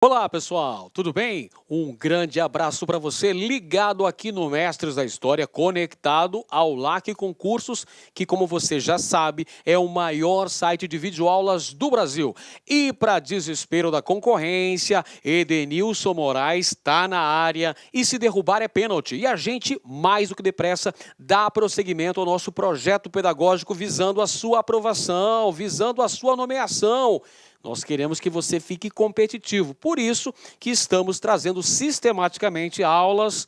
Olá, pessoal, tudo bem? Um grande abraço para você ligado aqui no Mestres da História, conectado ao LAC Concursos, que, como você já sabe, é o maior site de videoaulas do Brasil. E, para desespero da concorrência, Edenilson Moraes está na área e se derrubar é pênalti. E a gente, mais do que depressa, dá prosseguimento ao nosso projeto pedagógico visando a sua aprovação, visando a sua nomeação. Nós queremos que você fique competitivo, por isso que estamos trazendo sistematicamente aulas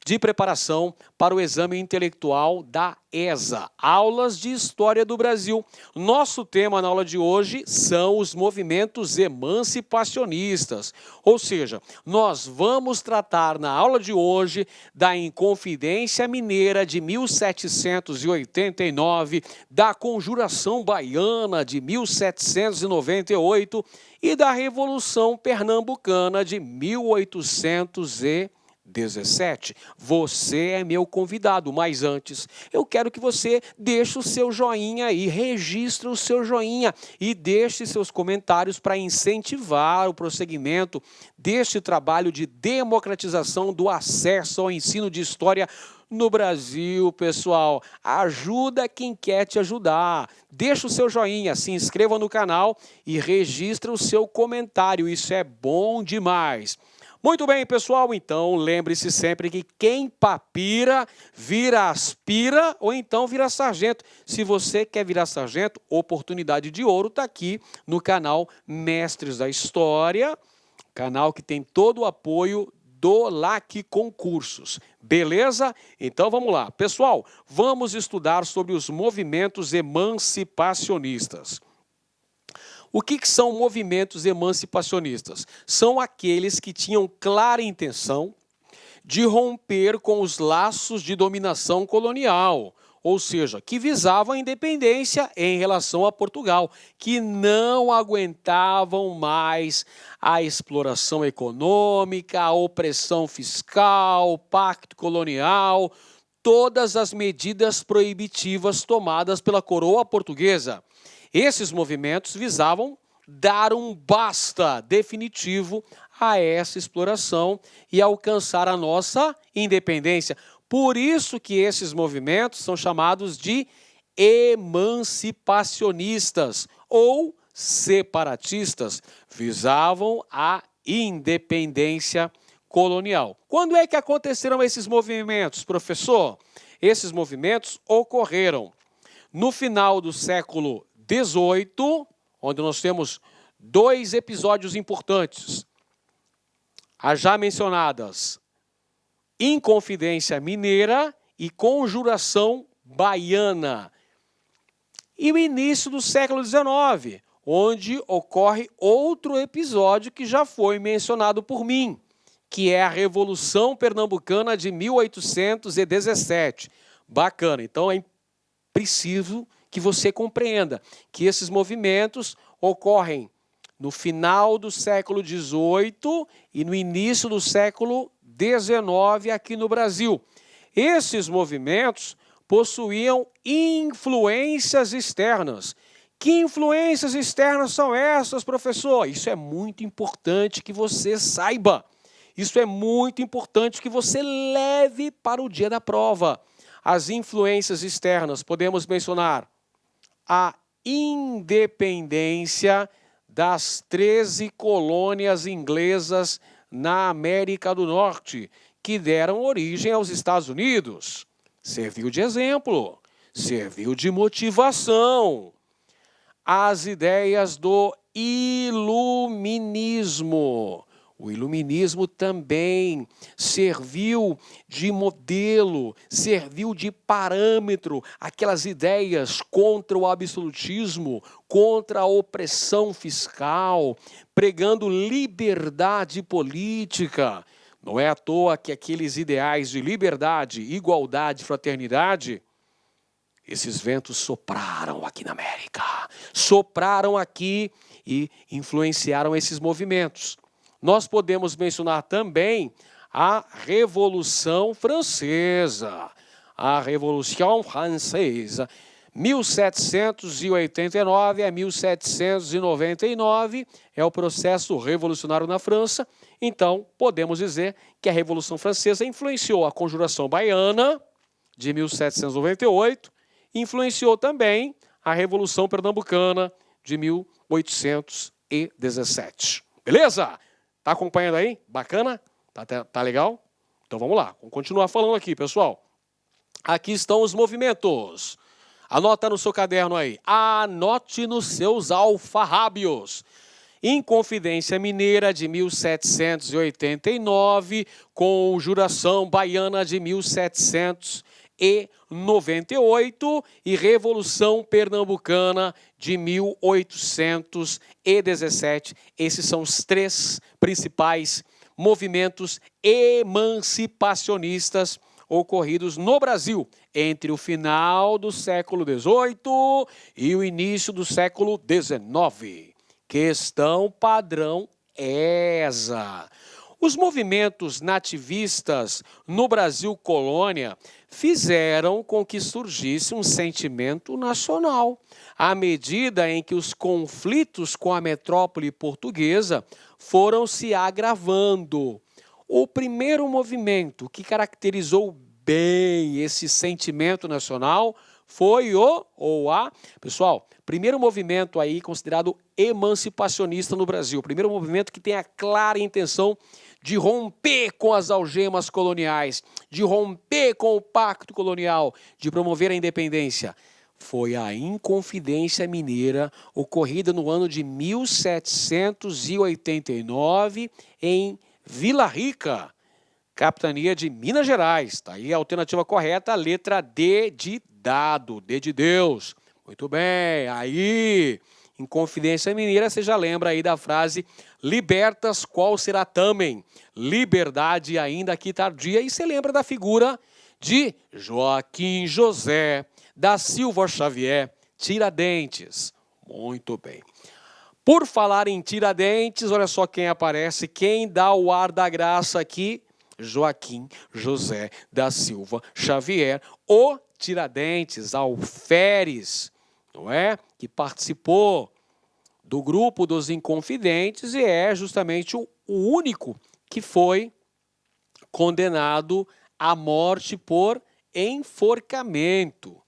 de preparação para o exame intelectual da ESA, aulas de História do Brasil. Nosso tema na aula de hoje são os movimentos emancipacionistas, ou seja, nós vamos tratar na aula de hoje da Inconfidência Mineira de 1789, da Conjuração Baiana de 1798 e da Revolução Pernambucana de 1817. Você é meu convidado, mas antes eu quero que você deixe o seu joinha aí, registre o seu joinha e deixe seus comentários para incentivar o prosseguimento deste trabalho de democratização do acesso ao ensino de história no Brasil, pessoal. Ajuda quem quer te ajudar. Deixa o seu joinha, se inscreva no canal e registre o seu comentário, isso é bom demais. Muito bem, pessoal, então lembre-se sempre que quem papira vira aspira ou então vira sargento. Se você quer virar sargento, oportunidade de ouro está aqui no canal Mestres da História, canal que tem todo o apoio do LAC Concursos. Beleza? Então vamos lá. Pessoal, vamos estudar sobre os movimentos emancipacionistas. O que são movimentos emancipacionistas? São aqueles que tinham clara intenção de romper com os laços de dominação colonial, ou seja, que visavam a independência em relação a Portugal, que não aguentavam mais a exploração econômica, a opressão fiscal, o pacto colonial, todas as medidas proibitivas tomadas pela coroa portuguesa. Esses movimentos visavam dar um basta definitivo a essa exploração e alcançar a nossa independência. Por isso que esses movimentos são chamados de emancipacionistas ou separatistas, visavam a independência colonial. Quando é que aconteceram esses movimentos, professor? Esses movimentos ocorreram no final do século XVIII, onde nós temos dois episódios importantes. As já mencionadas Inconfidência Mineira e Conjuração Baiana. E o início do século XIX, onde ocorre outro episódio que já foi mencionado por mim, que é a Revolução Pernambucana de 1817. Bacana, então é preciso que você compreenda que esses movimentos ocorrem no final do século XVIII e no início do século XIX aqui no Brasil. Esses movimentos possuíam influências externas. Que influências externas são essas, professor? Isso é muito importante que você saiba. Isso é muito importante que você leve para o dia da prova. As influências externas, podemos mencionar a independência das 13 colônias inglesas na América do Norte, que deram origem aos Estados Unidos. Serviu de exemplo, serviu de motivação. As ideias do iluminismo. O iluminismo também serviu de modelo, serviu de parâmetro, aquelas ideias contra o absolutismo, contra a opressão fiscal, pregando liberdade política. Não é à toa que aqueles ideais de liberdade, igualdade, fraternidade, esses ventos sopraram aqui na América, sopraram aqui e influenciaram esses movimentos. Nós podemos mencionar também a Revolução Francesa. A Revolução Francesa, 1789 a 1799 é o processo revolucionário na França. Então, podemos dizer que a Revolução Francesa influenciou a Conjuração Baiana, de 1798, e influenciou também a Revolução Pernambucana, de 1817. Beleza? Tá acompanhando aí? Bacana? Tá legal? Então vamos lá, vamos continuar falando aqui, pessoal. Aqui estão os movimentos. Anota no seu caderno aí. Anote nos seus alfarrábios. Inconfidência Mineira de 1789, Conjuração Baiana de 1798 e Revolução Pernambucana de 1817. Esses são os três principais movimentos emancipacionistas ocorridos no Brasil entre o final do século XVIII e o início do século XIX. Questão padrão ESA. Os movimentos nativistas no Brasil colônia fizeram com que surgisse um sentimento nacional, à medida em que os conflitos com a metrópole portuguesa foram se agravando. O primeiro movimento que caracterizou bem esse sentimento nacional foi pessoal, primeiro movimento aí considerado emancipacionista no Brasil, o primeiro movimento que tem a clara intenção de romper com as algemas coloniais, de romper com o pacto colonial, de promover a independência. Foi a Inconfidência Mineira, ocorrida no ano de 1789 em Vila Rica, capitania de Minas Gerais. Está aí a alternativa correta, a letra D de dado, D de Deus. Muito bem, aí, Inconfidência Mineira, você já lembra aí da frase libertas qual será tamen, liberdade ainda que tardia, e você lembra da figura de Joaquim José da Silva Xavier, Tiradentes. Muito bem. Por falar em Tiradentes, olha só quem aparece, quem dá o ar da graça aqui, Joaquim José da Silva Xavier, o Tiradentes, alferes, não é? Que participou do grupo dos Inconfidentes e é justamente o único que foi condenado à morte por enforcamento.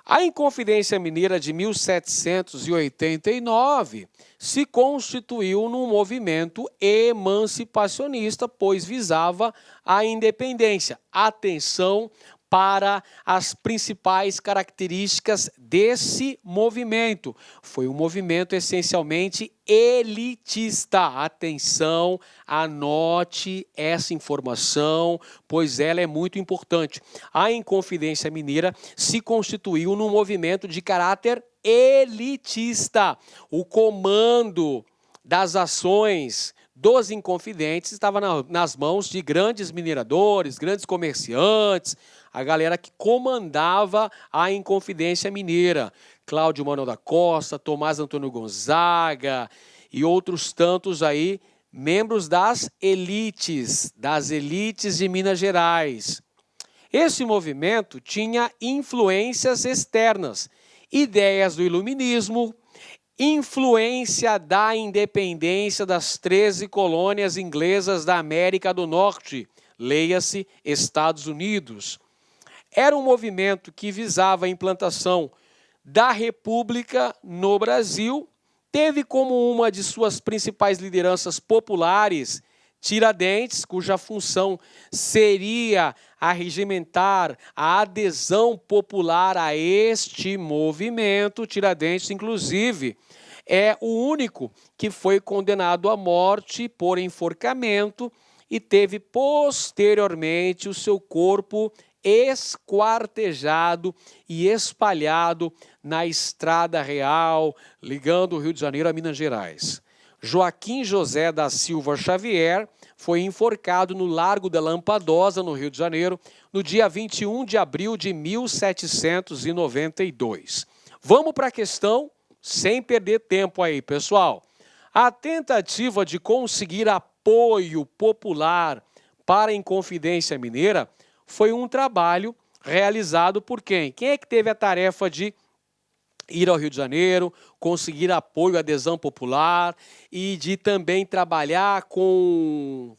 A Inconfidência Mineira de 1789 se constituiu num movimento emancipacionista, pois visava a independência. Atenção para as principais características desse movimento. Foi um movimento essencialmente elitista. Atenção, anote essa informação, pois ela é muito importante. A Inconfidência Mineira se constituiu num movimento de caráter elitista. O comando das ações dos Inconfidentes estava nas mãos de grandes mineradores, grandes comerciantes, a galera que comandava a Inconfidência Mineira. Cláudio Manuel da Costa, Tomás Antônio Gonzaga e outros tantos aí, membros das elites de Minas Gerais. Esse movimento tinha influências externas, ideias do iluminismo, influência da independência das 13 colônias inglesas da América do Norte, leia-se Estados Unidos. Era um movimento que visava a implantação da República no Brasil, teve como uma de suas principais lideranças populares Tiradentes, cuja função seria arregimentar a adesão popular a este movimento. Tiradentes, inclusive, é o único que foi condenado à morte por enforcamento e teve posteriormente o seu corpo esquartejado e espalhado na Estrada Real, ligando o Rio de Janeiro a Minas Gerais. Joaquim José da Silva Xavier foi enforcado no Largo da Lampadosa, no Rio de Janeiro, no dia 21 de abril de 1792. Vamos para a questão, sem perder tempo aí, pessoal. A tentativa de conseguir apoio popular para a Inconfidência Mineira foi um trabalho realizado por quem? Quem é que teve a tarefa de ir ao Rio de Janeiro, conseguir apoio, adesão popular e de também trabalhar com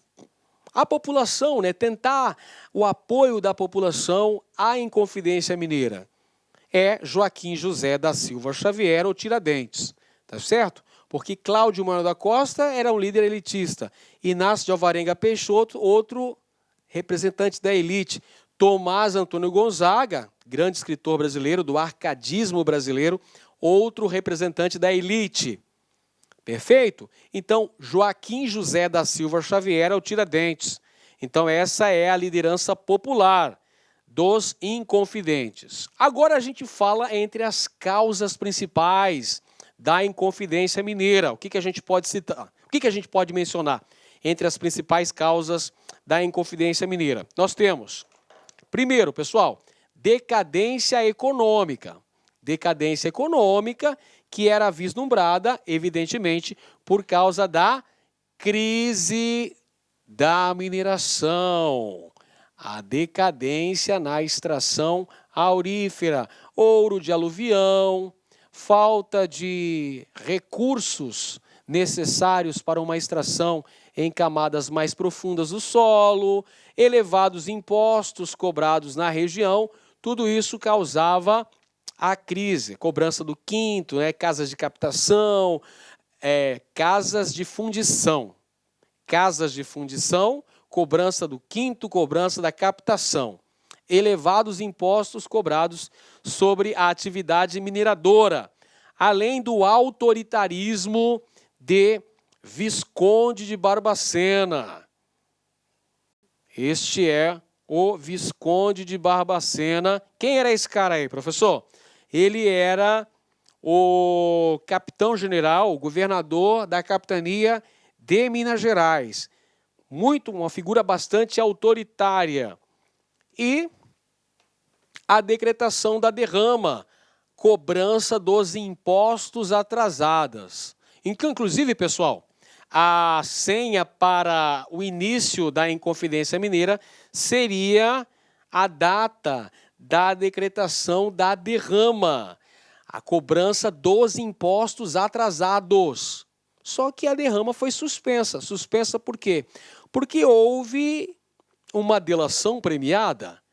a população, né? Tentar o apoio da população à Inconfidência Mineira. É Joaquim José da Silva Xavier, ou Tiradentes, tá certo? Porque Cláudio Manoel da Costa era um líder elitista. Inácio de Alvarenga Peixoto, outro representante da elite. Tomás Antônio Gonzaga, grande escritor brasileiro do arcadismo brasileiro, outro representante da elite. Perfeito? Então, Joaquim José da Silva Xavier é o Tiradentes. Então, essa é a liderança popular dos Inconfidentes. Agora a gente fala entre as causas principais da Inconfidência Mineira. O que a gente pode citar? O que a gente pode mencionar entre as principais causas da Inconfidência Mineira? Nós temos, primeiro, pessoal, decadência econômica. Decadência econômica que era vislumbrada, evidentemente, por causa da crise da mineração. A decadência na extração aurífera, ouro de aluvião, falta de recursos necessários para uma extração em camadas mais profundas do solo, elevados impostos cobrados na região, tudo isso causava a crise, cobrança do quinto, né, casas de captação, casas de fundição. Casas de fundição, cobrança do quinto, cobrança da captação. Elevados impostos cobrados sobre a atividade mineradora, além do autoritarismo de Visconde de Barbacena. Este é o Visconde de Barbacena. Quem era esse cara aí, professor? Ele era o capitão-general, o governador da capitania de Minas Gerais. Uma figura bastante autoritária. E a decretação da derrama, cobrança dos impostos atrasados. Inclusive, pessoal, a senha para o início da Inconfidência Mineira seria a data da decretação da derrama, a cobrança dos impostos atrasados. Só que a derrama foi suspensa. Suspensa por quê? Porque houve uma delação premiada.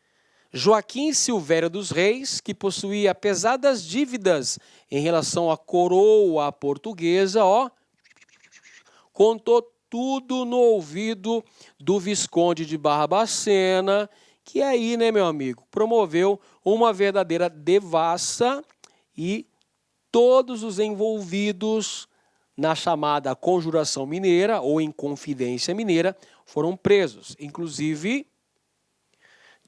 Joaquim Silvério dos Reis, que possuía pesadas dívidas em relação à coroa portuguesa, contou tudo no ouvido do Visconde de Barbacena, que aí, né, meu amigo, promoveu uma verdadeira devassa e todos os envolvidos na chamada Conjuração Mineira ou Inconfidência Mineira foram presos, inclusive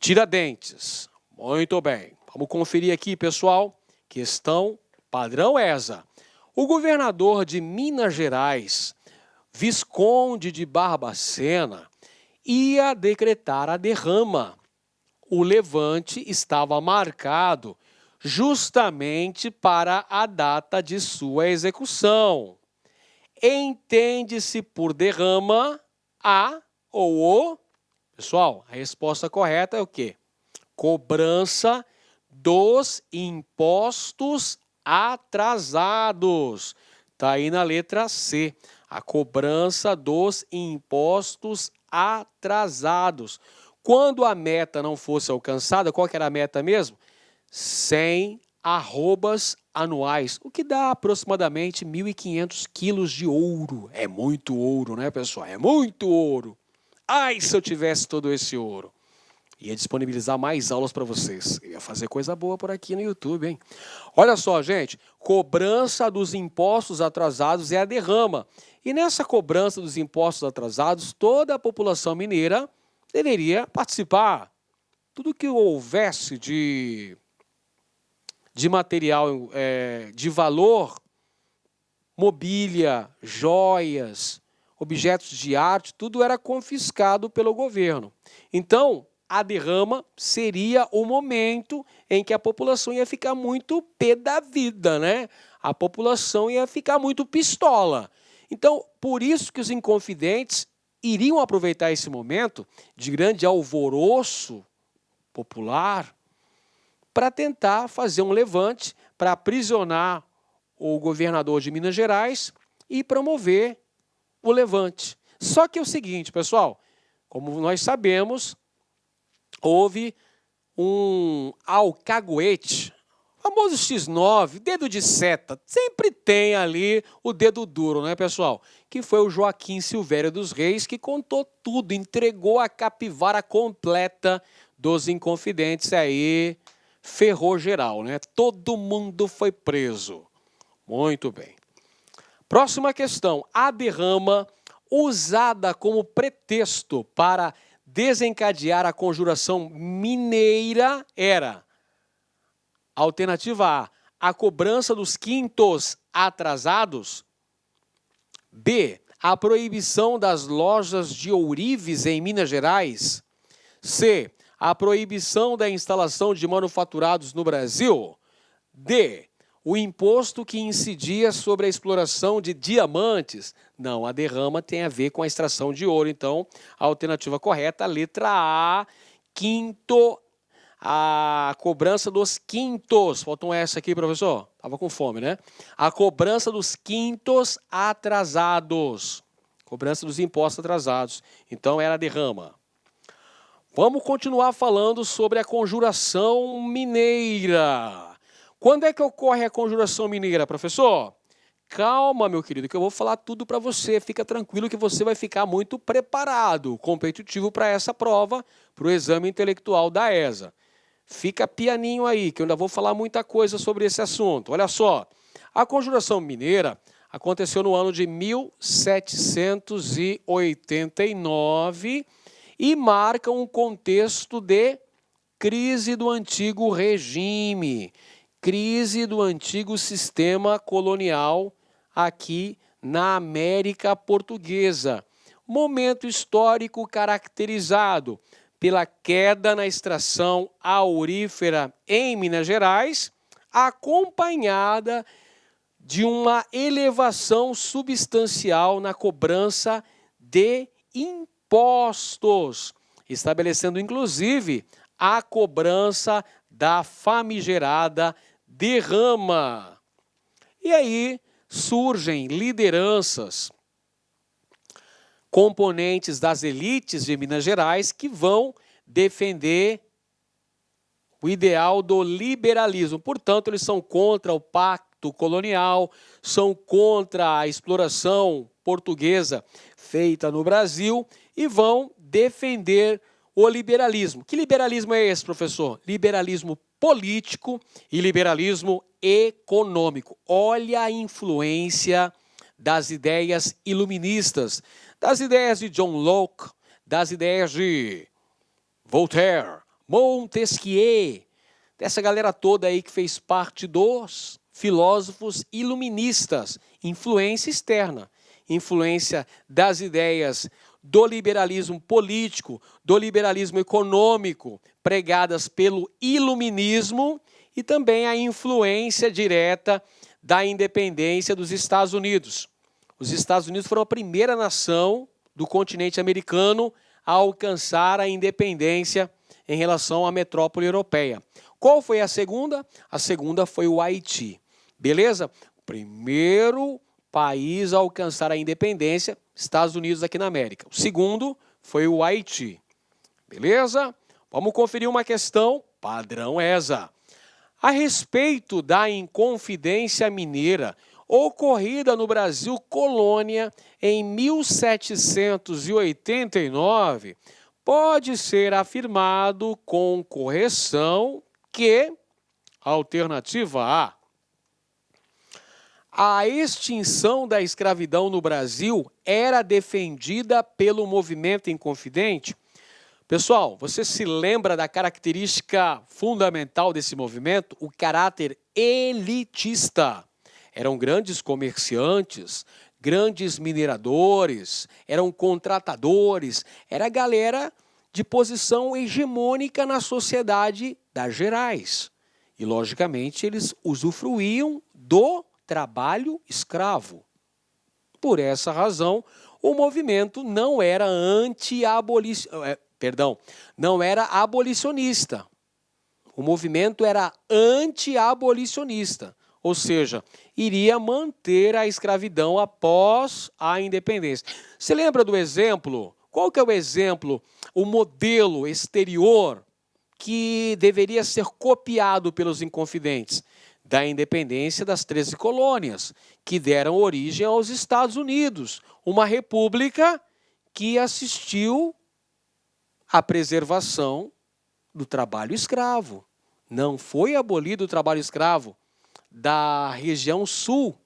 Tiradentes. Muito bem, vamos conferir aqui, pessoal, questão padrão ESA. O governador de Minas Gerais, Visconde de Barbacena, ia decretar a derrama. O levante estava marcado justamente para a data de sua execução. Entende-se por derrama a ou o... Pessoal, a resposta correta é o quê? Cobrança dos impostos atrasados. Está aí na letra C. A cobrança dos impostos atrasados. Quando a meta não fosse alcançada, qual que era a meta mesmo? 100 arrobas anuais, o que dá aproximadamente 1.500 quilos de ouro. É muito ouro, né, pessoal? É muito ouro. Ai, se eu tivesse todo esse ouro. Ia disponibilizar mais aulas para vocês. Ia fazer coisa boa por aqui no YouTube, hein? Olha só, gente. Cobrança dos impostos atrasados é a derrama. E nessa cobrança dos impostos atrasados, toda a população mineira deveria participar. Tudo que houvesse de material de valor, mobília, joias, objetos de arte, tudo era confiscado pelo governo. Então, a derrama seria o momento em que a população ia ficar muito pé da vida, né? A população ia ficar muito pistola. Então, por isso que os inconfidentes iriam aproveitar esse momento de grande alvoroço popular para tentar fazer um levante para aprisionar o governador de Minas Gerais e promover o levante. Só que é o seguinte, pessoal, como nós sabemos, houve um alcaguete, famoso X9, dedo de seta, sempre tem ali o dedo duro, né, pessoal? Que foi o Joaquim Silvério dos Reis, que contou tudo, entregou a capivara completa dos Inconfidentes aí, ferrou geral, né? Todo mundo foi preso. Muito bem. Próxima questão. A derrama usada como pretexto para desencadear a conjuração mineira era: alternativa A cobrança dos quintos atrasados. B, a proibição das lojas de ourives em Minas Gerais. C, a proibição da instalação de manufaturados no Brasil. D, o imposto que incidia sobre a exploração de diamantes. Não, a derrama tem a ver com a extração de ouro. Então, a alternativa correta, a letra A, quinto, a cobrança dos quintos. Faltam essa aqui, professor? Estava com fome, né? A cobrança dos quintos atrasados. Cobrança dos impostos atrasados. Então, era a derrama. Vamos continuar falando sobre a conjuração mineira. Quando é que ocorre a conjuração mineira, professor? Calma, meu querido, que eu vou falar tudo para você. Fica tranquilo que você vai ficar muito preparado, competitivo para essa prova, para o exame intelectual da ESA. Fica pianinho aí, que eu ainda vou falar muita coisa sobre esse assunto. Olha só, a conjuração mineira aconteceu no ano de 1789 e marca um contexto de crise do antigo regime, crise do antigo sistema colonial aqui na América Portuguesa. Momento histórico caracterizado pela queda na extração aurífera em Minas Gerais, acompanhada de uma elevação substancial na cobrança de impostos, estabelecendo inclusive a cobrança da famigerada derrama. E aí surgem lideranças, componentes das elites de Minas Gerais que vão defender o ideal do liberalismo. Portanto, eles são contra o pacto colonial, são contra a exploração portuguesa feita no Brasil e vão defender o liberalismo. Que liberalismo é esse, professor? Liberalismo político e liberalismo econômico. Olha a influência das ideias iluministas, das ideias de John Locke, das ideias de Voltaire, Montesquieu, dessa galera toda aí que fez parte dos filósofos iluministas. Influência externa, influência das ideias do liberalismo político, do liberalismo econômico, pregadas pelo iluminismo, e também a influência direta da independência dos Estados Unidos. Os Estados Unidos foram a primeira nação do continente americano a alcançar a independência em relação à metrópole europeia. Qual foi a segunda? A segunda foi o Haiti. Beleza? Primeiro país a alcançar a independência, Estados Unidos aqui na América. O segundo foi o Haiti. Beleza? Vamos conferir uma questão padrão ESA. A respeito da Inconfidência Mineira, ocorrida no Brasil Colônia em 1789, pode ser afirmado com correção que, alternativa A extinção da escravidão no Brasil era defendida pelo movimento Inconfidente. Pessoal, você se lembra da característica fundamental desse movimento? O caráter elitista. Eram grandes comerciantes, grandes mineradores, eram contratadores, era a galera de posição hegemônica na sociedade das Gerais. E, logicamente, eles usufruíam do trabalho escravo. Por essa razão, o movimento não era não era abolicionista. O movimento era anti-abolicionista, ou seja, iria manter a escravidão após a independência. Você lembra do exemplo? Qual que é o exemplo, o modelo exterior que deveria ser copiado pelos inconfidentes? Da independência das 13 colônias, que deram origem aos Estados Unidos, uma república que assistiu à preservação do trabalho escravo. Não foi abolido o trabalho escravo da região sul,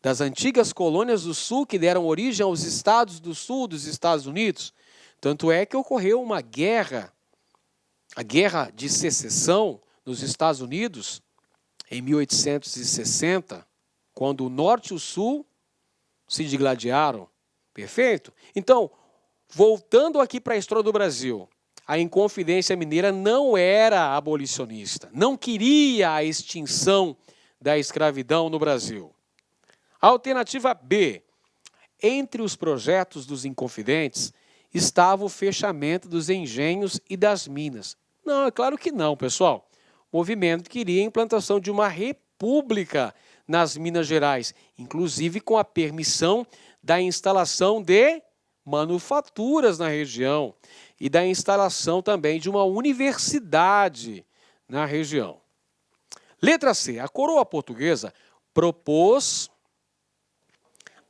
das antigas colônias do sul que deram origem aos estados do sul dos Estados Unidos. Tanto é que ocorreu uma guerra, a Guerra de Secessão nos Estados Unidos, em 1860, quando o norte e o sul se digladiaram. Perfeito? Então, voltando aqui para a história do Brasil, a Inconfidência Mineira não era abolicionista, não queria a extinção da escravidão no Brasil. Alternativa B. Entre os projetos dos Inconfidentes estava o fechamento dos engenhos e das minas. Não, é claro que não, pessoal. O movimento queria a implantação de uma república nas Minas Gerais, inclusive com a permissão da instalação de manufaturas na região e da instalação também de uma universidade na região. Letra C. A coroa portuguesa propôs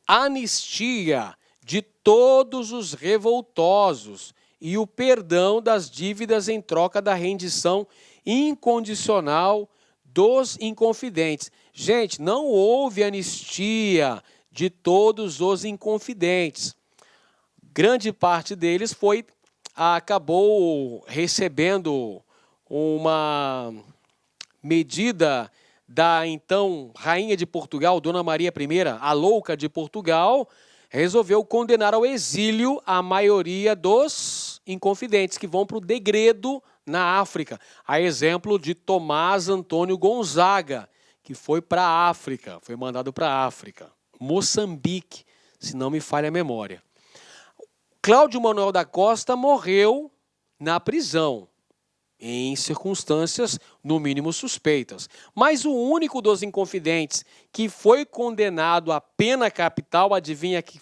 anistia de todos os revoltosos e o perdão das dívidas em troca da rendição incondicional dos inconfidentes. Gente, não houve anistia de todos os inconfidentes. Grande parte deles acabou recebendo uma medida da então rainha de Portugal, Dona Maria I, a louca de Portugal, resolveu condenar ao exílio a maioria dos inconfidentes que vão para o degredo na África. A exemplo de Tomás Antônio Gonzaga, que foi para a África, foi mandado para a África. Moçambique, se não me falha a memória. Cláudio Manuel da Costa morreu na prisão, em circunstâncias, no mínimo, suspeitas. Mas o único dos inconfidentes que foi condenado à pena capital, adivinha que?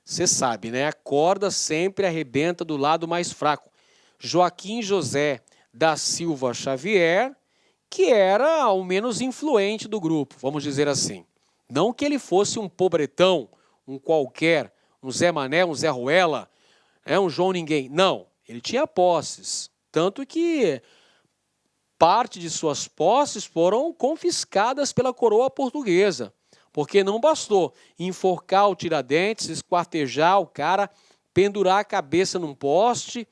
Você sabe, né? A corda sempre arrebenta do lado mais fraco. Joaquim José da Silva Xavier, que era o menos influente do grupo, vamos dizer assim. Não que ele fosse um pobretão, um qualquer, um Zé Mané, um Zé Ruela, um João Ninguém. Não, ele tinha posses. Tanto que parte de suas posses foram confiscadas pela coroa portuguesa, porque não bastou enforcar o Tiradentes, esquartejar o cara, pendurar a cabeça num poste,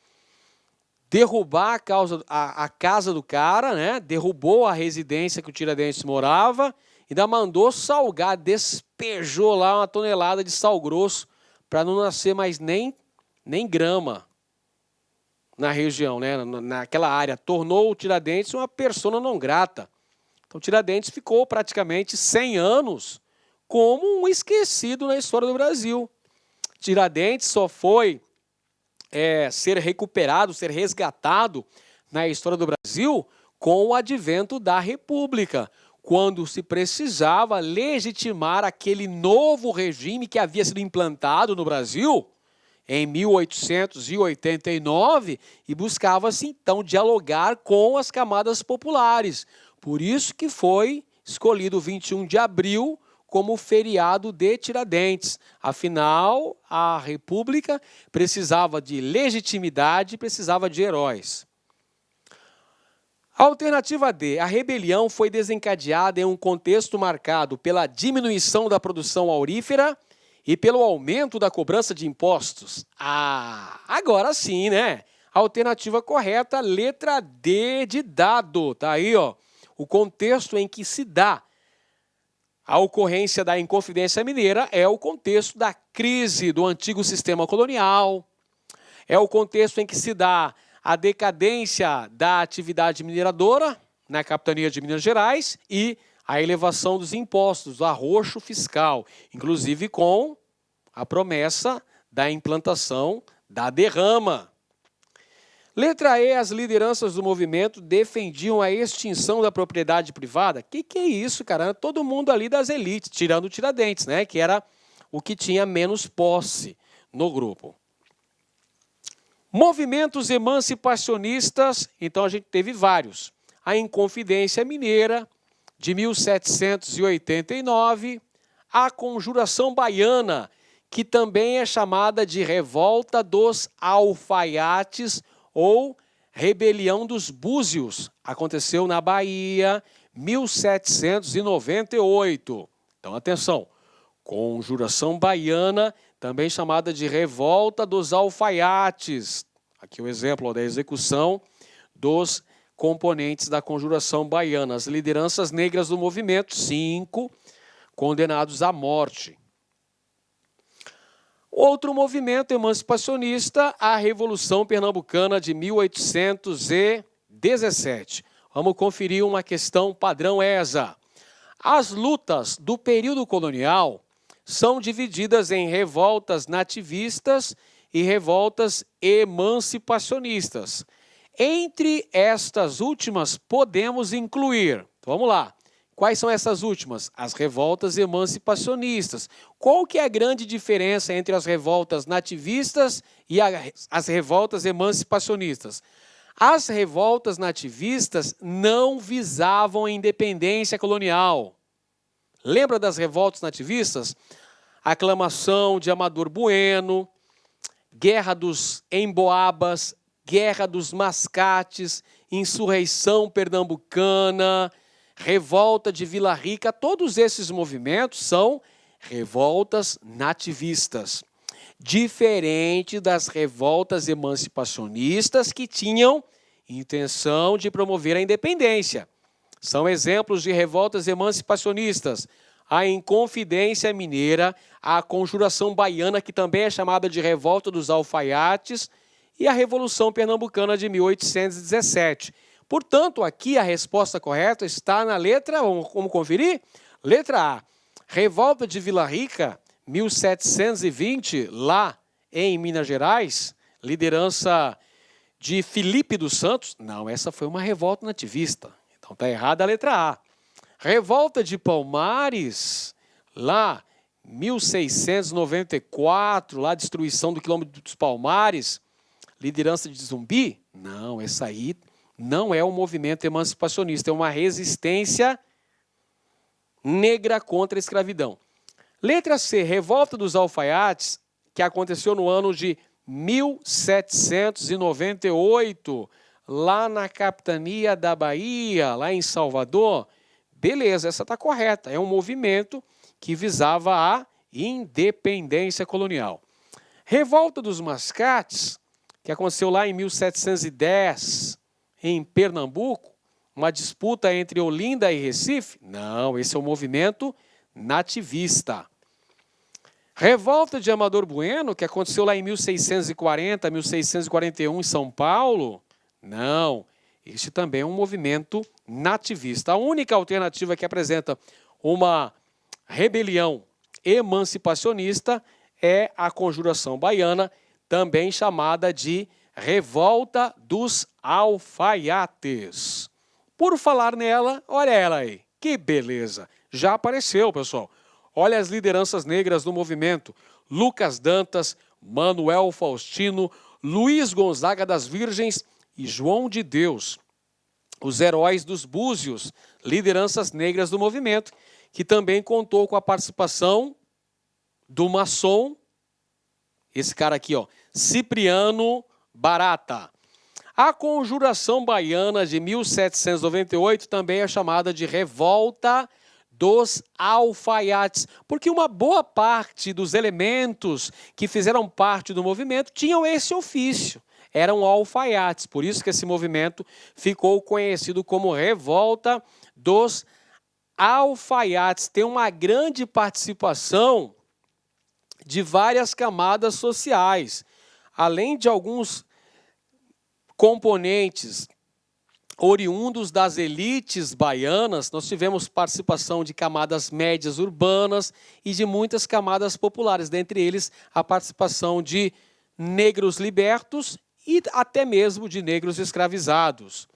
derrubar a casa do cara, né? Derrubou a residência que o Tiradentes morava, ainda mandou salgar, despejou lá 1 tonelada de sal grosso para não nascer mais nem grama na região, né? Naquela área. Tornou o Tiradentes uma persona não grata. Então, o Tiradentes ficou praticamente 100 anos como um esquecido na história do Brasil. Tiradentes só foi ser recuperado, ser resgatado na história do Brasil com o advento da República, quando se precisava legitimar aquele novo regime que havia sido implantado no Brasil em 1889 e buscava-se então dialogar com as camadas populares. Por isso que foi escolhido o 21 de abril como feriado de Tiradentes. Afinal, a República precisava de legitimidade, precisava de heróis. Alternativa D. A rebelião foi desencadeada em um contexto marcado pela diminuição da produção aurífera e pelo aumento da cobrança de impostos. Agora sim, né? Alternativa correta, letra D de dado. Tá aí, ó. O contexto em que se dá a ocorrência da Inconfidência Mineira é o contexto da crise do antigo sistema colonial, é o contexto em que se dá a decadência da atividade mineradora na capitania de Minas Gerais e a elevação dos impostos, o arroxo fiscal, inclusive com a promessa da implantação da derrama. Letra E, as lideranças do movimento defendiam a extinção da propriedade privada. Que é isso, cara? Todo mundo ali das elites, tirando o Tiradentes, né? Que era o que tinha menos posse no grupo. Movimentos emancipacionistas, então a gente teve vários. A Inconfidência Mineira, de 1789, a Conjuração Baiana, que também é chamada de Revolta dos Alfaiates ou Rebelião dos Búzios. Aconteceu na Bahia, 1798. Então, atenção, Conjuração Baiana, também chamada de Revolta dos Alfaiates. Aqui o exemplo da execução dos componentes da Conjuração Baiana. As lideranças negras do movimento, 5 condenados à morte. Outro movimento emancipacionista, a Revolução Pernambucana de 1817. Vamos conferir uma questão padrão ESA. As lutas do período colonial são divididas em revoltas nativistas e revoltas emancipacionistas. Entre estas últimas, podemos incluir, vamos lá, quais são essas últimas? As revoltas emancipacionistas. Qual que é a grande diferença entre as revoltas nativistas e as revoltas emancipacionistas? As revoltas nativistas não visavam a independência colonial. Lembra das revoltas nativistas? Aclamação de Amador Bueno, Guerra dos Emboabas, Guerra dos Mascates, Insurreição Pernambucana, Revolta de Vila Rica, todos esses movimentos são revoltas nativistas. Diferente das revoltas emancipacionistas que tinham intenção de promover a independência. São exemplos de revoltas emancipacionistas: a Inconfidência Mineira, a Conjuração Baiana, que também é chamada de Revolta dos Alfaiates, e a Revolução Pernambucana de 1817. Portanto, aqui a resposta correta está na letra, vamos conferir? Letra A, Revolta de Vila Rica, 1720, lá em Minas Gerais, liderança de Felipe dos Santos. Não, essa foi uma revolta nativista. Então está errada a letra A. Revolta de Palmares, lá 1694, lá destruição do quilômetro dos Palmares, liderança de Zumbi. Não, essa aí não é um movimento emancipacionista, é uma resistência negra contra a escravidão. Letra C, Revolta dos Alfaiates, que aconteceu no ano de 1798, lá na capitania da Bahia, lá em Salvador. Beleza, essa está correta. É um movimento que visava a independência colonial. Revolta dos Mascates, que aconteceu lá em 1710, em Pernambuco, uma disputa entre Olinda e Recife. Não, esse é um movimento nativista. Revolta de Amador Bueno, que aconteceu lá em 1640, 1641 em São Paulo. Não, este também é um movimento nativista. A única alternativa que apresenta uma rebelião emancipacionista é a Conjuração Baiana, também chamada de Revolta dos Alfaiates. Por falar nela, olha ela aí, que beleza, já apareceu, pessoal. Olha as lideranças negras do movimento: Lucas Dantas, Manuel Faustino, Luiz Gonzaga das Virgens e João de Deus. Os heróis dos Búzios, lideranças negras do movimento, que também contou com a participação do maçom, esse cara aqui, ó, Cipriano Barata. A Conjuração Baiana de 1798 também é chamada de Revolta dos Alfaiates, porque uma boa parte dos elementos que fizeram parte do movimento tinham esse ofício, eram alfaiates, por isso que esse movimento ficou conhecido como Revolta dos Alfaiates. Tem uma grande participação de várias camadas sociais, além de alguns componentes oriundos das elites baianas. Nós tivemos participação de camadas médias urbanas e de muitas camadas populares, dentre eles a participação de negros libertos e até mesmo de negros escravizados.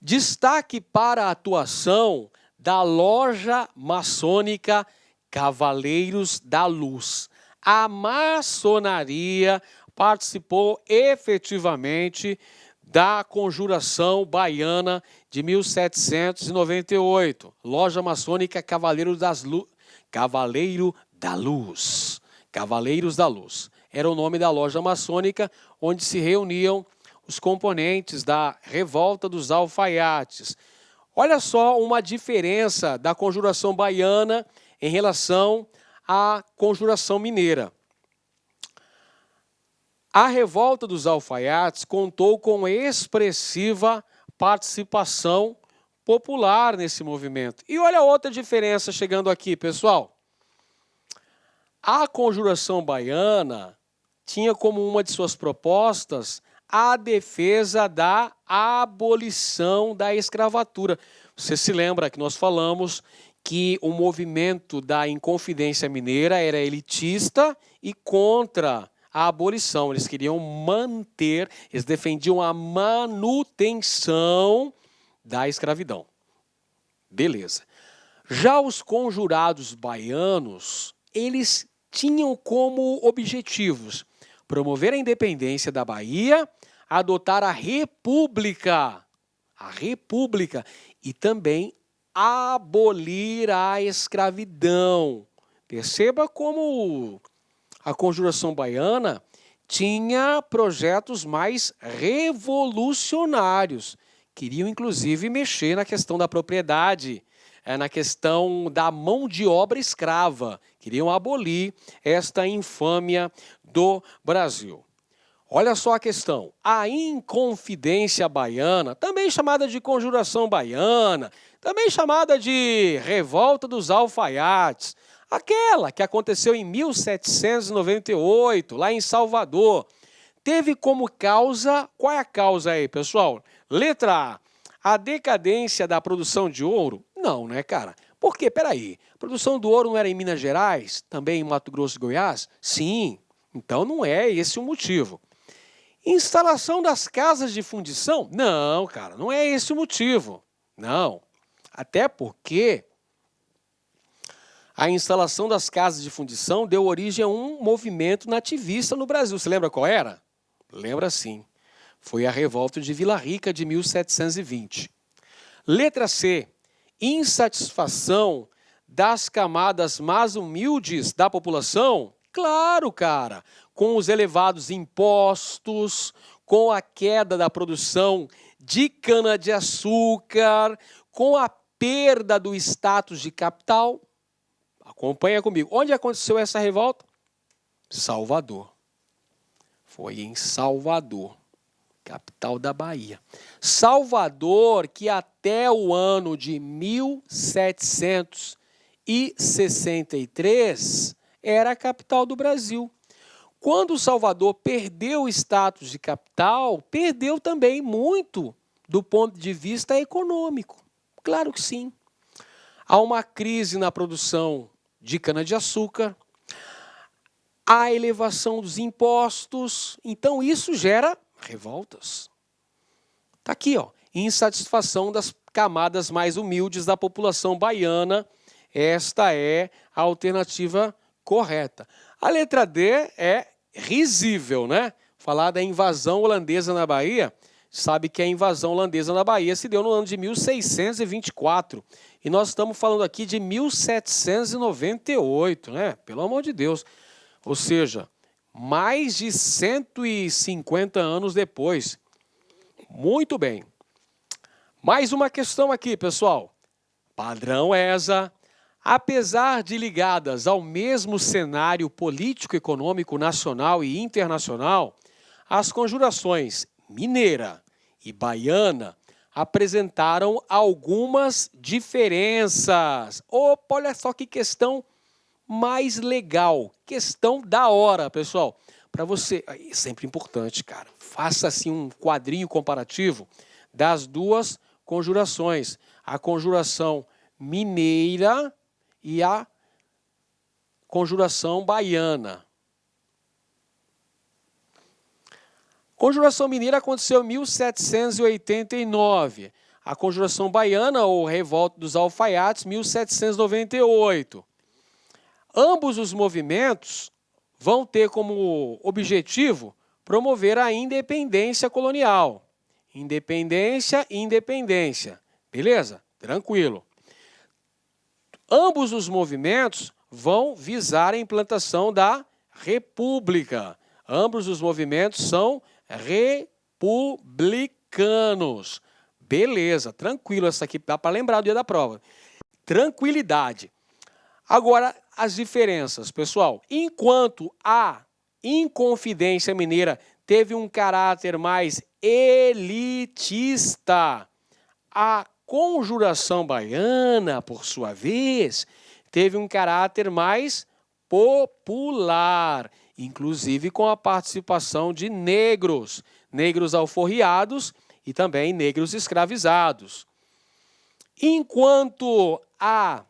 Destaque para a atuação da loja maçônica Cavaleiros da Luz. A maçonaria participou efetivamente da Conjuração Baiana de 1798. Loja maçônica Cavaleiro da Luz. Cavaleiros da Luz. Era o nome da loja maçônica onde se reuniam os componentes da Revolta dos Alfaiates. Olha só uma diferença da Conjuração Baiana em relação à Conjuração Mineira. A Revolta dos Alfaiates contou com expressiva participação popular nesse movimento. E olha outra diferença chegando aqui, pessoal. A Conjuração Baiana tinha como uma de suas propostas a defesa da abolição da escravatura. Você se lembra que nós falamos que o movimento da Inconfidência Mineira era elitista e contra a abolição. Eles queriam manter, eles defendiam a manutenção da escravidão. Beleza. Já os conjurados baianos, eles tinham como objetivos promover a independência da Bahia, adotar a república e também abolir a escravidão. Perceba como a Conjuração Baiana tinha projetos mais revolucionários. Queriam, inclusive, mexer na questão da propriedade, na questão da mão de obra escrava. Queriam abolir esta infâmia do Brasil. Olha só a questão. A Inconfidência Baiana, também chamada de Conjuração Baiana, também chamada de Revolta dos Alfaiates, aquela que aconteceu em 1798, lá em Salvador, teve como causa, qual é a causa aí, pessoal? Letra A decadência da produção de ouro? Não, né, cara? Por quê? Peraí, a produção do ouro não era em Minas Gerais, também em Mato Grosso e Goiás? Sim, então não é esse o motivo. Instalação das casas de fundição? Não, cara, não é esse o motivo. Não, até porque a instalação das casas de fundição deu origem a um movimento nativista no Brasil. Você lembra qual era? Lembra sim. Foi a Revolta de Vila Rica de 1720. Letra C. Insatisfação das camadas mais humildes da população? Claro, cara. Com os elevados impostos, com a queda da produção de cana-de-açúcar, com a perda do status de capital. Acompanha comigo. Onde aconteceu essa revolta? Salvador. Foi em Salvador, capital da Bahia. Salvador, que até o ano de 1763 era a capital do Brasil. Quando Salvador perdeu o status de capital, perdeu também muito do ponto de vista econômico. Claro que sim. Há uma crise na produção de cana-de-açúcar, a elevação dos impostos, então isso gera revoltas. Está aqui, ó, insatisfação das camadas mais humildes da população baiana. Esta é a alternativa correta. A letra D é risível, né? Falar da invasão holandesa na Bahia, sabe que a invasão holandesa na Bahia se deu no ano de 1624. E nós estamos falando aqui de 1798, né? Pelo amor de Deus. Ou seja, mais de 150 anos depois. Muito bem. Mais uma questão aqui, pessoal. Padrão ESA. Apesar de ligadas ao mesmo cenário político-econômico nacional e internacional, as conjurações mineira e baiana apresentaram algumas diferenças. Opa, olha só que questão mais legal, questão da hora, pessoal. Para você, é sempre importante, cara, faça assim um quadrinho comparativo das duas conjurações. A conjuração mineira e a conjuração baiana. Conjuração mineira aconteceu em 1789. A Conjuração baiana, ou Revolta dos Alfaiates, 1798. Ambos os movimentos vão ter como objetivo promover a independência colonial. Independência, independência. Beleza? Tranquilo. Ambos os movimentos vão visar a implantação da República. Ambos os movimentos são republicanos. Beleza, tranquilo. Essa aqui dá para lembrar do dia da prova. Tranquilidade. Agora, as diferenças, pessoal. Enquanto a Inconfidência Mineira teve um caráter mais elitista, a Conjuração Baiana, por sua vez, teve um caráter mais popular, inclusive com a participação de negros, negros alforriados e também negros escravizados. Enquanto a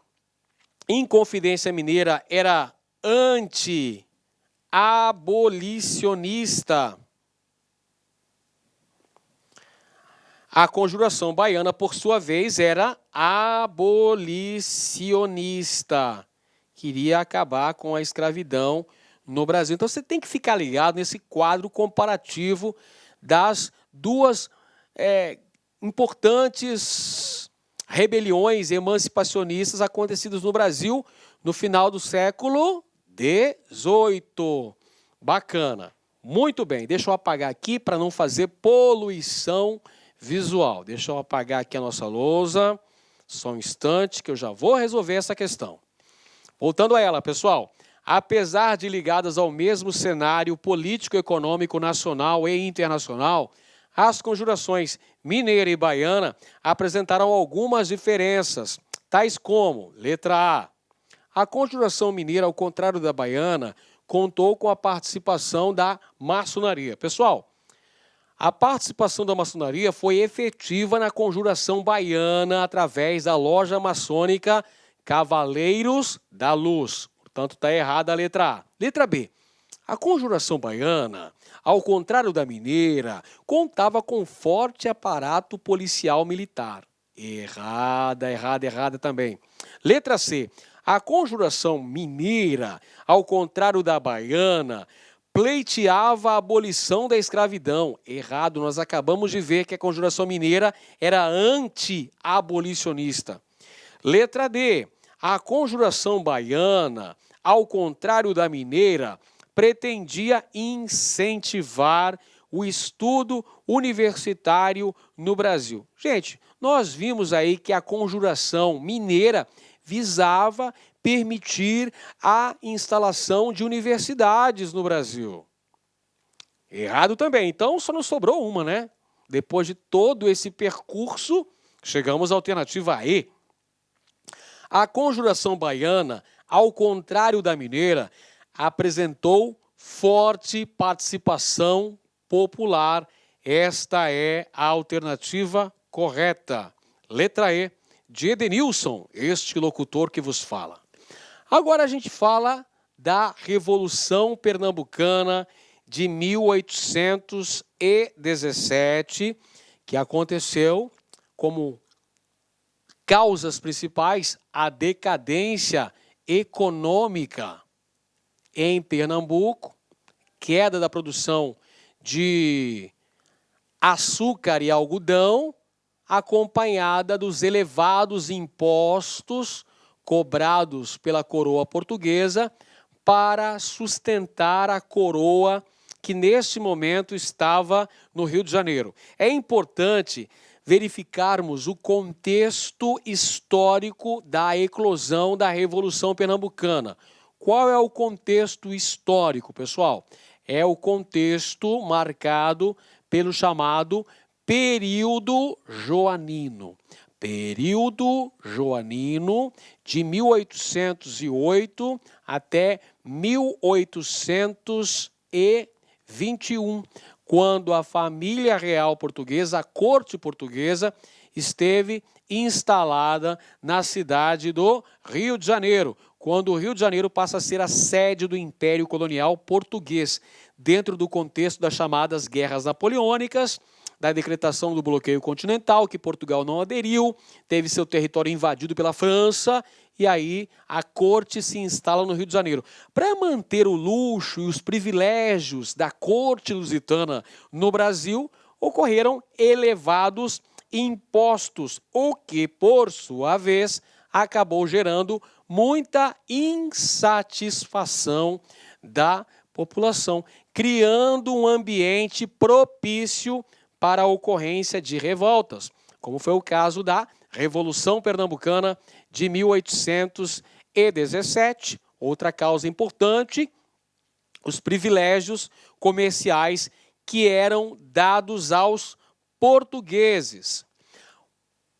Inconfidência Mineira era anti-abolicionista, a Conjuração Baiana, por sua vez, era abolicionista. Queria acabar com a escravidão no Brasil. Então, você tem que ficar ligado nesse quadro comparativo das duas importantes rebeliões emancipacionistas acontecidas no Brasil no final do século XVIII. Bacana. Muito bem. Deixa eu apagar aqui para não fazer poluição visual. Deixa eu apagar aqui a nossa lousa. Só um instante que eu já vou resolver essa questão. Voltando a ela, pessoal. Apesar de ligadas ao mesmo cenário político-econômico nacional e internacional, as conjurações mineira e baiana apresentaram algumas diferenças, tais como, letra A conjuração mineira, ao contrário da baiana, contou com a participação da maçonaria. Pessoal, a participação da maçonaria foi efetiva na conjuração baiana através da loja maçônica Cavaleiros da Luz. Portanto, está errada a letra A. Letra B. A conjuração baiana, ao contrário da mineira, contava com forte aparato policial militar. Errada, errada, errada também. Letra C. A conjuração mineira, ao contrário da baiana, pleiteava a abolição da escravidão. Errado, nós acabamos de ver que a conjuração mineira era anti-abolicionista. Letra D. A conjuração baiana, ao contrário da mineira, pretendia incentivar o estudo universitário no Brasil. Gente, nós vimos aí que a conjuração mineira visava permitir a instalação de universidades no Brasil. Errado também. Então, só nos sobrou uma, né? Depois de todo esse percurso, chegamos à alternativa E. A conjuração baiana, ao contrário da mineira, apresentou forte participação popular. Esta é a alternativa correta. Letra E, de Edenilson, este locutor que vos fala. Agora a gente fala da Revolução Pernambucana de 1817, que aconteceu como causas principais a decadência econômica em Pernambuco, queda da produção de açúcar e algodão, acompanhada dos elevados impostos cobrados pela coroa portuguesa para sustentar a coroa que neste momento estava no Rio de Janeiro. É importante verificarmos o contexto histórico da eclosão da Revolução Pernambucana. Qual é o contexto histórico, pessoal? É o contexto marcado pelo chamado período joanino. Período joanino de 1808 até 1821, quando a família real portuguesa, a corte portuguesa, esteve instalada na cidade do Rio de Janeiro, quando o Rio de Janeiro passa a ser a sede do Império Colonial Português, dentro do contexto das chamadas Guerras Napoleônicas, da decretação do bloqueio continental, que Portugal não aderiu, teve seu território invadido pela França, e aí a corte se instala no Rio de Janeiro. Para manter o luxo e os privilégios da corte lusitana no Brasil, ocorreram elevados impostos, o que, por sua vez, acabou gerando muita insatisfação da população, criando um ambiente propício para a ocorrência de revoltas, como foi o caso da Revolução Pernambucana de 1817, outra causa importante, os privilégios comerciais que eram dados aos portugueses.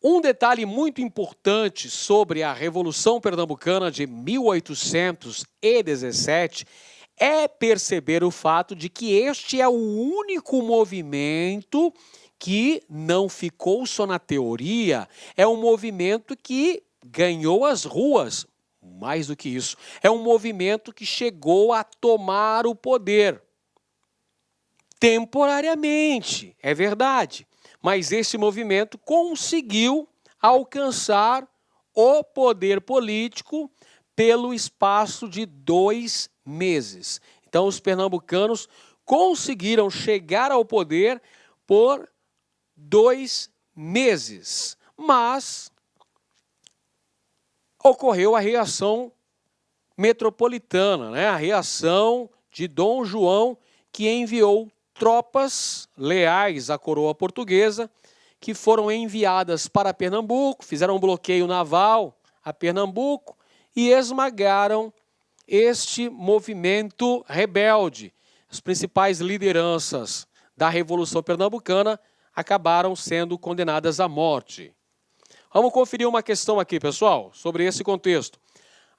Um detalhe muito importante sobre a Revolução Pernambucana de 1817 é perceber o fato de que este é o único movimento que não ficou só na teoria, é um movimento que ganhou as ruas. Mais do que isso, é um movimento que chegou a tomar o poder. Temporariamente, é verdade, mas esse movimento conseguiu alcançar o poder político pelo espaço de 2 meses. Então, os pernambucanos conseguiram chegar ao poder por 2 meses, mas ocorreu a reação metropolitana, né? A reação de Dom João, que enviou tropas leais à coroa portuguesa, que foram enviadas para Pernambuco, fizeram um bloqueio naval a Pernambuco e esmagaram este movimento rebelde. As principais lideranças da Revolução Pernambucana acabaram sendo condenadas à morte. Vamos conferir uma questão aqui, pessoal, sobre esse contexto.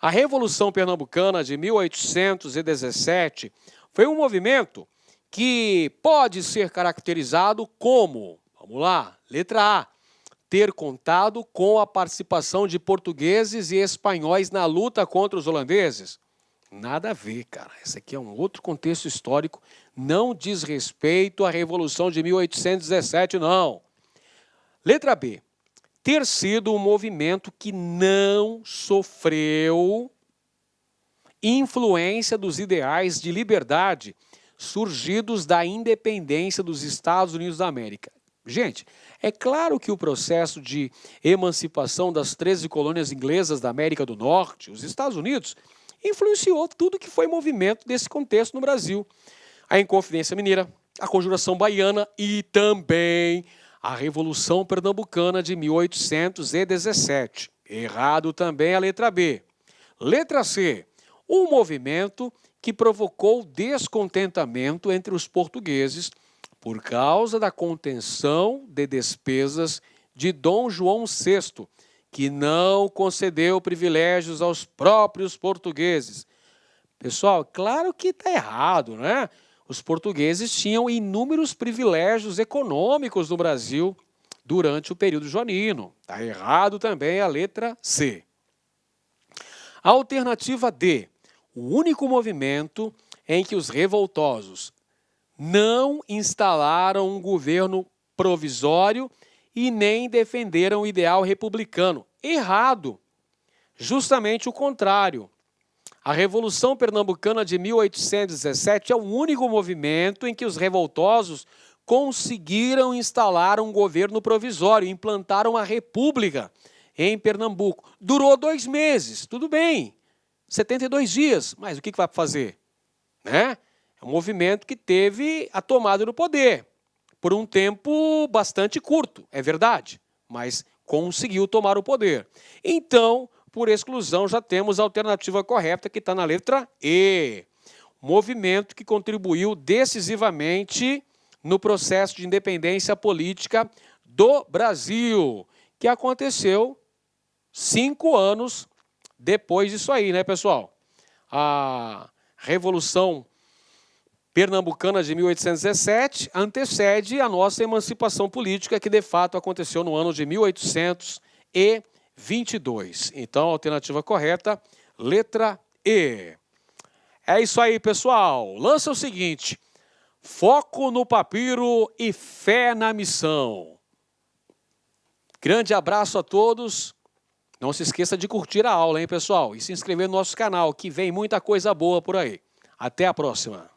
A Revolução Pernambucana de 1817 foi um movimento que pode ser caracterizado como, vamos lá, letra A, ter contado com a participação de portugueses e espanhóis na luta contra os holandeses. Nada a ver, cara. Esse aqui é um outro contexto histórico, não diz respeito à Revolução de 1817, não. Letra B, ter sido um movimento que não sofreu influência dos ideais de liberdade surgidos da independência dos Estados Unidos da América. Gente, é claro que o processo de emancipação das 13 colônias inglesas da América do Norte, os Estados Unidos, influenciou tudo que foi movimento desse contexto no Brasil. A Inconfidência Mineira, a Conjuração Baiana e também a Revolução Pernambucana de 1817. Errado também a letra B. Letra C, um movimento que provocou descontentamento entre os portugueses por causa da contenção de despesas de Dom João VI, que não concedeu privilégios aos próprios portugueses. Pessoal, claro que está errado, né? Os portugueses tinham inúmeros privilégios econômicos no Brasil durante o período joanino. Está errado também a letra C. Alternativa D, o único movimento em que os revoltosos não instalaram um governo provisório e nem defenderam o ideal republicano. Errado. Justamente o contrário. A Revolução Pernambucana de 1817 é o único movimento em que os revoltosos conseguiram instalar um governo provisório, implantaram a república em Pernambuco. Durou 2 meses, tudo bem, 72 dias, mas o que vai fazer? Né? É um movimento que teve a tomada do poder por um tempo bastante curto, é verdade, mas conseguiu tomar o poder. Então, por exclusão, já temos a alternativa correta, que está na letra E. Movimento que contribuiu decisivamente no processo de independência política do Brasil, que aconteceu 5 anos depois disso aí, né, pessoal? A Revolução pernambucana de 1817 antecede a nossa emancipação política, que de fato aconteceu no ano de 1822. Então, a alternativa correta, letra E. É isso aí, pessoal. Lança o seguinte: foco no papiro e fé na missão. Grande abraço a todos. Não se esqueça de curtir a aula, hein, pessoal? E se inscrever no nosso canal, que vem muita coisa boa por aí. Até a próxima.